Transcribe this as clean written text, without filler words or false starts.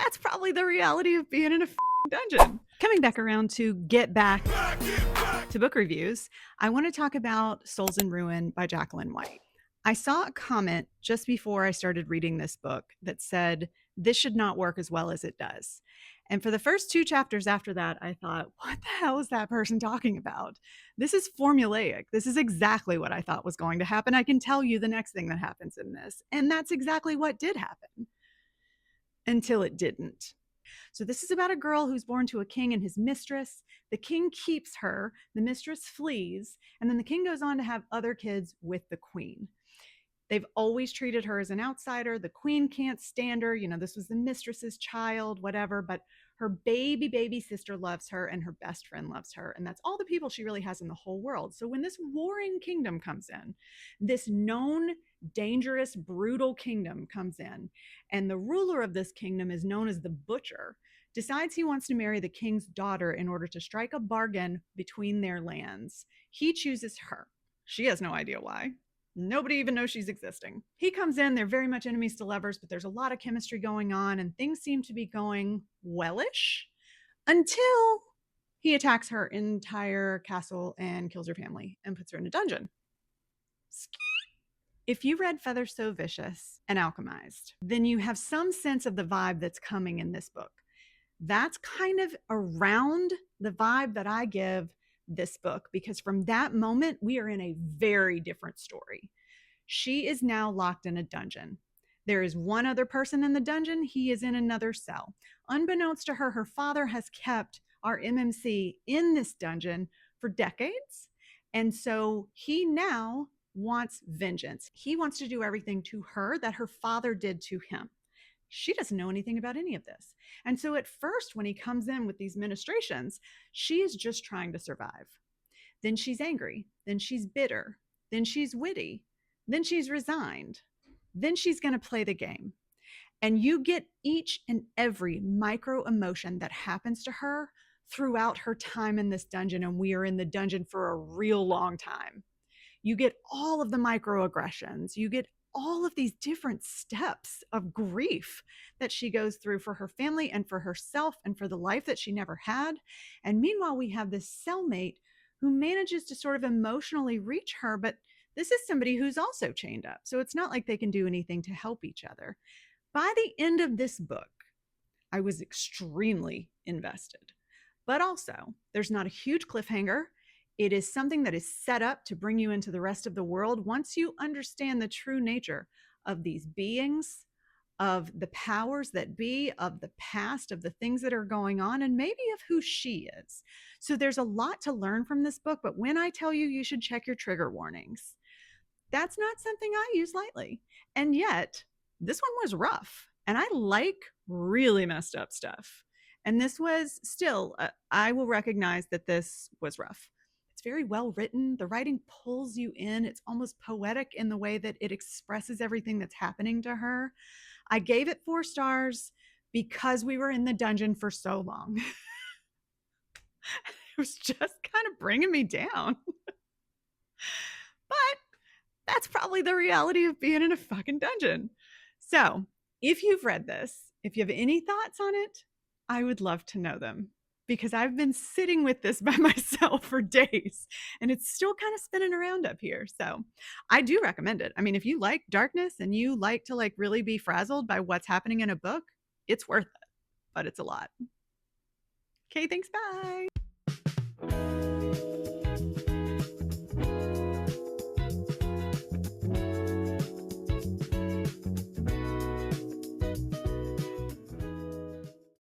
That's probably the reality of being in a dungeon. Coming back around to get back to book reviews, I want to talk about Souls in Ruin by Jacqueline White. I saw a comment just before I started reading this book that said, this should not work as well as it does. And for the first 2 chapters after that, I thought, what the hell is that person talking about? This is formulaic. This is exactly what I thought was going to happen. I can tell you the next thing that happens in this. And that's exactly what did happen until it didn't. So this is about a girl who's born to a king and his mistress. The king keeps her, the mistress flees, and then the king goes on to have other kids with the queen. They've always treated her as an outsider. The queen can't stand her. This was the mistress's child, whatever, but her baby sister loves her and her best friend loves her. And that's all the people she really has in the whole world. So when this warring kingdom comes in, this known, dangerous, brutal kingdom comes in, and the ruler of this kingdom is known as the Butcher, decides he wants to marry the king's daughter in order to strike a bargain between their lands. He chooses her. She has no idea why. Nobody even knows she's existing. He comes in, they're very much enemies to lovers, but there's a lot of chemistry going on and things seem to be going wellish until he attacks her entire castle and kills her family and puts her in a dungeon. If you read Feather So Vicious and Alchemized, then you have some sense of the vibe that's coming in this book. That's kind of around the vibe that I give this book, because from that moment, we are in a very different story. She is now locked in a dungeon. There is one other person in the dungeon. He is in another cell. Unbeknownst to her, her father has kept our MMC in this dungeon for decades. And so he now wants vengeance. He wants to do everything to her that her father did to him. She doesn't know anything about any of this. And so at first, when he comes in with these ministrations, she is just trying to survive. Then she's angry. Then she's bitter. Then she's witty. Then she's resigned. Then she's going to play the game. And you get each and every micro emotion that happens to her throughout her time in this dungeon. And we are in the dungeon for a real long time. You get all of the microaggressions. You get all of these different steps of grief that she goes through for her family and for herself and for the life that she never had. And meanwhile, we have this cellmate who manages to sort of emotionally reach her, but this is somebody who's also chained up. So it's not like they can do anything to help each other. By the end of this book, I was extremely invested. But also, there's not a huge cliffhanger. It is something that is set up to bring you into the rest of the world once you understand the true nature of these beings, of the powers that be, of the past, of the things that are going on, and maybe of who she is. So there's a lot to learn from this book, but when I tell you should check your trigger warnings, that's not something I use lightly. And yet, this one was rough, and I like really messed up stuff. And this was still, I will recognize that this was rough. It's very well written. The writing pulls you in. It's almost poetic in the way that it expresses everything that's happening to her. I gave it 4 stars because we were in the dungeon for so long. It was just kind of bringing me down. But that's probably the reality of being in a fucking dungeon. So if you've read this, if you have any thoughts on it, I would love to know them, because I've been sitting with this by myself for days and it's still kind of spinning around up here. So I do recommend it. I mean, if you like darkness and you like to really be frazzled by what's happening in a book, it's worth it, but it's a lot. Okay, thanks. Bye.